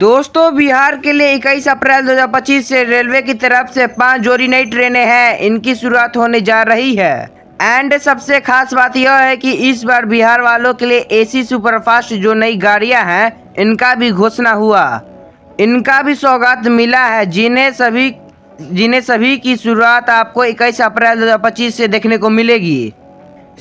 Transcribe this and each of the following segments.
दोस्तों, बिहार के लिए 21 अप्रैल 2025 से रेलवे की तरफ से 5 जोड़ी नई ट्रेनें हैं। इनकी शुरुआत होने जा रही है। एंड सबसे खास बात यह है कि इस बार बिहार वालों के लिए एसी सुपरफास्ट जो नई गाड़ियां हैं, इनका भी घोषणा हुआ। इनका भी सौगात मिला है, जिन्हें सभी की शुरुआत आपको 21 अप्रैल 2025 से देखने को मिलेगी।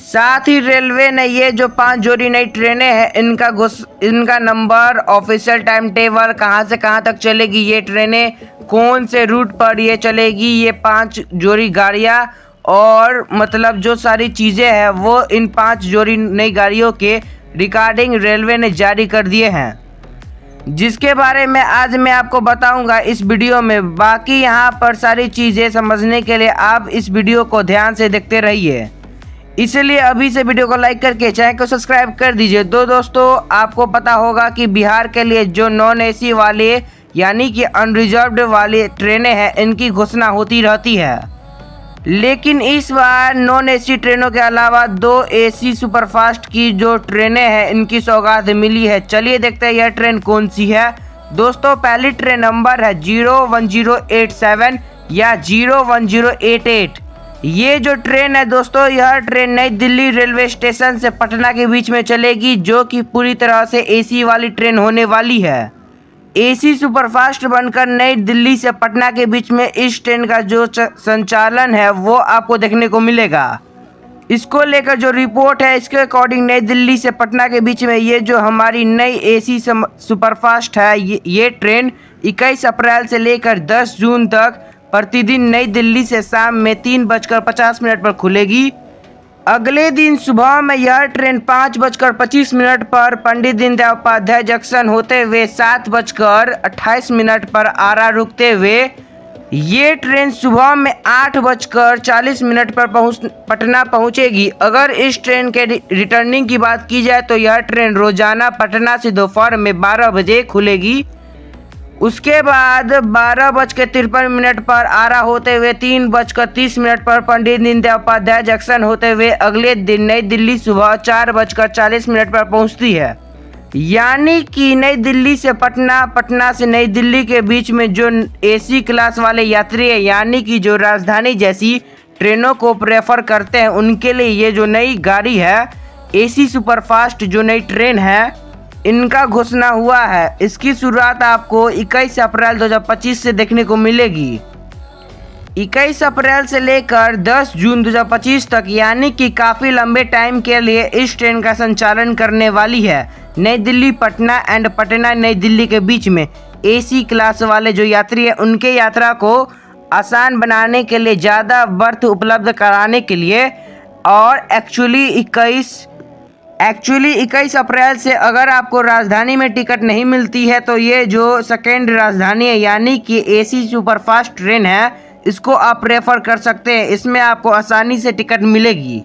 साथ ही रेलवे ने ये जो 5 जोड़ी नई ट्रेनें हैं, इनका नंबर, ऑफिशियल टाइम टेबल, कहाँ से कहाँ तक चलेगी ये ट्रेनें, कौन से रूट पर ये चलेगी, ये 5 जोड़ी गाड़ियाँ और मतलब जो सारी चीज़ें हैं वो इन 5 जोड़ी नई गाड़ियों के रिकॉर्डिंग रेलवे ने जारी कर दिए हैं, जिसके बारे में आज मैं आपको बताऊंगा इस वीडियो में। बाकी यहाँ पर सारी चीज़ें समझने के लिए आप इस वीडियो को ध्यान से देखते रहिए। इसलिए अभी से वीडियो को लाइक करके चैनल को सब्सक्राइब कर दीजिए। दोस्तों, आपको पता होगा कि बिहार के लिए जो नॉन एसी वाले यानी कि अनरिजर्व्ड वाली ट्रेनें हैं, इनकी घोषणा होती रहती है। लेकिन इस बार नॉन एसी ट्रेनों के अलावा 2 एसी सुपरफास्ट की जो ट्रेनें हैं, इनकी सौगात मिली है। चलिए देखते हैं यह ट्रेन कौन सी है। दोस्तों, पहली ट्रेन नंबर है 01087 या 01088। ये जो ट्रेन है दोस्तों, यह ट्रेन नई दिल्ली रेलवे स्टेशन से पटना के बीच में चलेगी, जो कि पूरी तरह से एसी वाली ट्रेन होने वाली है। एसी सुपरफास्ट बनकर नई दिल्ली से पटना के बीच में इस ट्रेन का जो संचालन है वो आपको देखने को मिलेगा। इसको लेकर जो रिपोर्ट है, इसके अकॉर्डिंग नई दिल्ली से पटना के बीच में ये जो हमारी नई एसी सुपरफास्ट है, ये ट्रेन 21 अप्रैल से लेकर 10 जून तक प्रतिदिन नई दिल्ली से शाम में 3:50 पर खुलेगी। अगले दिन सुबह में यह ट्रेन 5:25 पर पंडित दीनदयाल उपाध्याय जंक्शन होते हुए 7:28 पर आरा रुकते हुए ये ट्रेन सुबह में 8:40 पर पटना पहुंचेगी। अगर इस ट्रेन के रिटर्निंग की बात की जाए तो यह ट्रेन रोजाना पटना से दोपहर में 12 बजे खुलेगी। उसके बाद 12:53 पर आरा होते हुए 3:30 पर पंडित दीनदयाल उपाध्याय जंक्शन होते हुए अगले दिन नई दिल्ली सुबह 4:40 पर पहुंचती है। यानी कि नई दिल्ली से पटना, पटना से नई दिल्ली के बीच में जो एसी क्लास वाले यात्री है, यानी कि जो राजधानी जैसी ट्रेनों को प्रेफर करते हैं, उनके लिए ये जो नई गाड़ी है एसी सुपरफास्ट जो नई ट्रेन है, इनका घोषणा हुआ है। इसकी शुरुआत आपको 21 अप्रैल 2025 से देखने को मिलेगी। 21 अप्रैल से लेकर 10 जून 2025 तक, यानी कि काफ़ी लंबे टाइम के लिए इस ट्रेन का संचालन करने वाली है। नई दिल्ली पटना एंड पटना नई दिल्ली के बीच में एसी क्लास वाले जो यात्री हैं, उनके यात्रा को आसान बनाने के लिए, ज़्यादा बर्थ उपलब्ध कराने के लिए और एक्चुअली 21 अप्रैल से अगर आपको राजधानी में टिकट नहीं मिलती है तो ये जो सेकेंड राजधानी है यानी कि एसी सुपरफास्ट ट्रेन है, इसको आप रेफर कर सकते हैं। इसमें आपको आसानी से टिकट मिलेगी।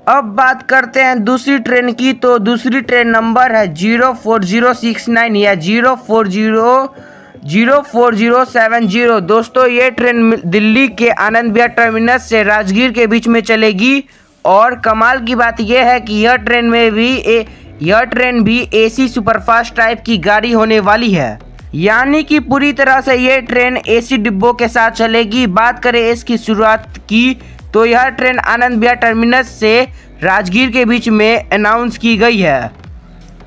अब बात करते हैं दूसरी ट्रेन की। तो दूसरी ट्रेन नंबर है 04069 या 04070। दोस्तों, ये ट्रेन दिल्ली के आनंद विहार टर्मिनस से राजगीर के बीच में चलेगी। और कमाल की बात यह है कि यह ट्रेन भी एसी सुपरफास्ट टाइप की गाड़ी होने वाली है, यानी कि पूरी तरह से ये ट्रेन एसी डिब्बों के साथ चलेगी। बात करें इसकी शुरुआत की तो यह ट्रेन आनंद विहार टर्मिनस से राजगीर के बीच में अनाउंस की गई है।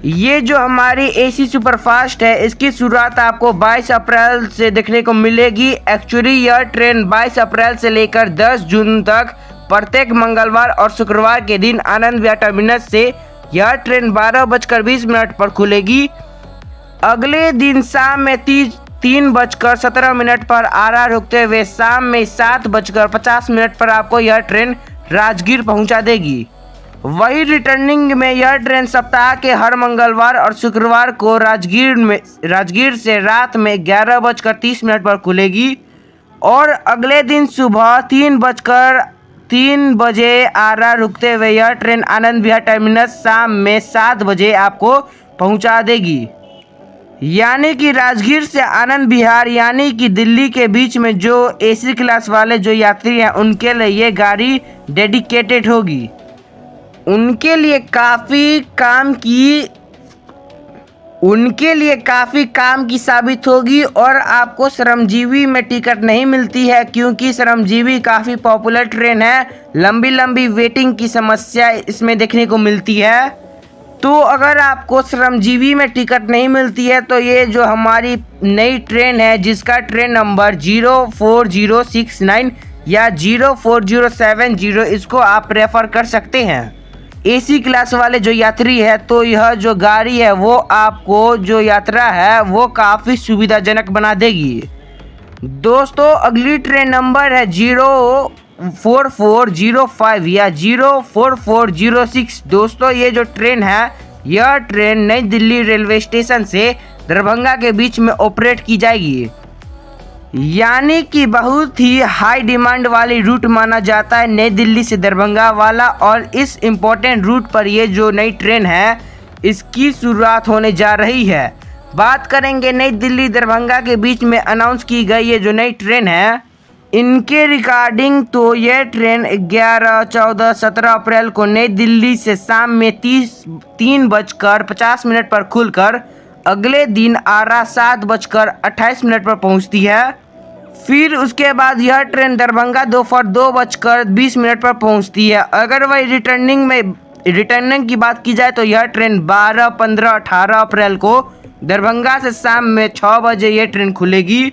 ये जो हमारी एसी सुपरफास्ट है, इसकी शुरुआत आपको 22 अप्रैल से देखने को मिलेगी। एक्चुअली यह ट्रेन 22 अप्रैल से लेकर 10 जून तक प्रत्येक मंगलवार और शुक्रवार के दिन आनंद विहार टर्मिनस से यह ट्रेन 12:20 पर खुलेगी। अगले दिन शाम में 3:17 पर आरा रुकते हुए शाम में 7:50 पर आपको यह ट्रेन राजगीर पहुंचा देगी। वही रिटर्निंग में यह ट्रेन सप्ताह के हर मंगलवार और शुक्रवार को राजगीर से रात में 11:30 पर खुलेगी। और अगले दिन सुबह 3 बजे आरा रुकते हुए यह ट्रेन आनंद विहार टर्मिनस शाम में 7 बजे आपको पहुंचा देगी। यानी कि राजगीर से आनंद विहार यानी कि दिल्ली के बीच में जो एसी क्लास वाले जो यात्री हैं, उनके लिए ये गाड़ी डेडिकेटेड होगी। उनके लिए काफ़ी काम की उनके लिए काफ़ी काम की साबित होगी। और आपको श्रमजीवी में टिकट नहीं मिलती है क्योंकि श्रमजीवी काफ़ी पॉपुलर ट्रेन है। लंबी लंबी वेटिंग की समस्या इसमें देखने को मिलती है। तो अगर आपको श्रमजीवी में टिकट नहीं मिलती है तो ये जो हमारी नई ट्रेन है जिसका ट्रेन नंबर 04069 या 04070, इसको आप रेफ़र कर सकते हैं। एसी क्लास वाले जो यात्री है तो यह जो गाड़ी है वो आपको जो यात्रा है वो काफ़ी सुविधाजनक बना देगी। दोस्तों अगली ट्रेन नंबर है 04405 या 04406। दोस्तों ये जो ट्रेन है यह ट्रेन नई दिल्ली रेलवे स्टेशन से दरभंगा के बीच में ऑपरेट की जाएगी, यानी कि बहुत ही हाई डिमांड वाली रूट माना जाता है नई दिल्ली से दरभंगा वाला। और इस इम्पोर्टेंट रूट पर ये जो नई ट्रेन है इसकी शुरुआत होने जा रही है। बात करेंगे नई दिल्ली दरभंगा के बीच में अनाउंस की गई ये जो नई ट्रेन है इनके रिगार्डिंग, तो ये ट्रेन 11, 14, 17 अप्रैल को नई दिल्ली से शाम में 3:50 पर खुलकर अगले दिन आरा 7:28 पर पहुंचती है। फिर उसके बाद यह ट्रेन दरभंगा दोपहर 2:20 पर पहुंचती है। अगर वही रिटर्निंग की बात की जाए तो यह ट्रेन 12, 15, 18 अप्रैल को दरभंगा से शाम में 6 बजे ये ट्रेन खुलेगी।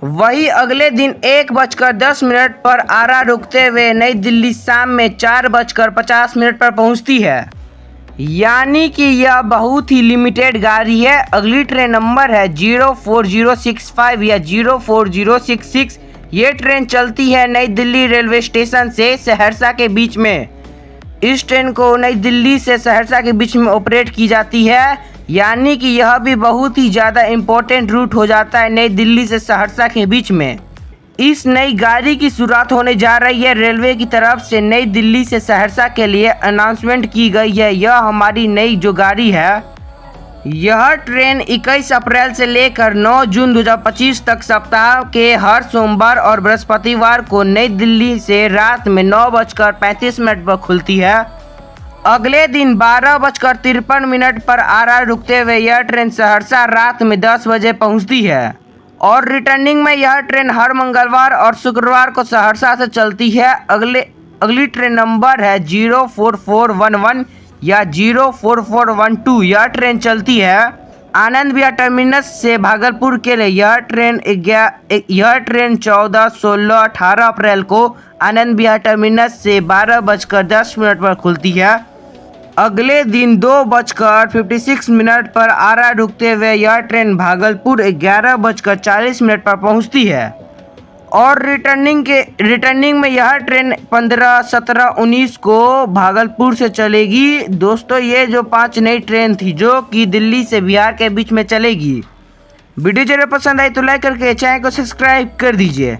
वही अगले दिन 1:10 पर आरा रुकते हुए नई दिल्ली शाम में 4:50 पर पहुंचती है, यानी कि यह बहुत ही लिमिटेड गाड़ी है। अगली ट्रेन नंबर है 04065 या 04066। ये ट्रेन चलती है नई दिल्ली रेलवे स्टेशन से सहरसा के बीच में। इस ट्रेन को नई दिल्ली से सहरसा के बीच में ऑपरेट की जाती है, यानी कि यह भी बहुत ही ज़्यादा इम्पोर्टेंट रूट हो जाता है नई दिल्ली से सहरसा के बीच में। इस नई गाड़ी की शुरुआत होने जा रही है रेलवे की तरफ से नई दिल्ली से सहरसा के लिए अनाउंसमेंट की गई है। यह हमारी नई जो गाड़ी है यह ट्रेन 21 अप्रैल से लेकर 9 जून 2025 तक सप्ताह के हर सोमवार और बृहस्पतिवार को नई दिल्ली से रात में 9:35 पर खुलती है। अगले दिन 12:53 पर आरा रुकते हुए यह ट्रेन सहरसा रात में 10 बजे पहुंचती है। और रिटर्निंग में यह ट्रेन हर मंगलवार और शुक्रवार को सहरसा से चलती है। अगली ट्रेन नंबर है 04411 या 04412। यह ट्रेन चलती है आनंद विहार टर्मिनस से भागलपुर के लिए। यह ट्रेन 14, 16, 18 अप्रैल को आनंद विहार टर्मिनस से 12:10 पर खुलती है। अगले दिन 2:56 पर आरा रुकते हुए यह ट्रेन भागलपुर 11:40 पर पहुंचती है। और रिटर्निंग में यह ट्रेन 15, 17, 19 को भागलपुर से चलेगी। दोस्तों ये जो 5 नई ट्रेन थी जो कि दिल्ली से बिहार के बीच में चलेगी। वीडियो जरूर पसंद आई तो लाइक करके चैनल को सब्सक्राइब कर दीजिए।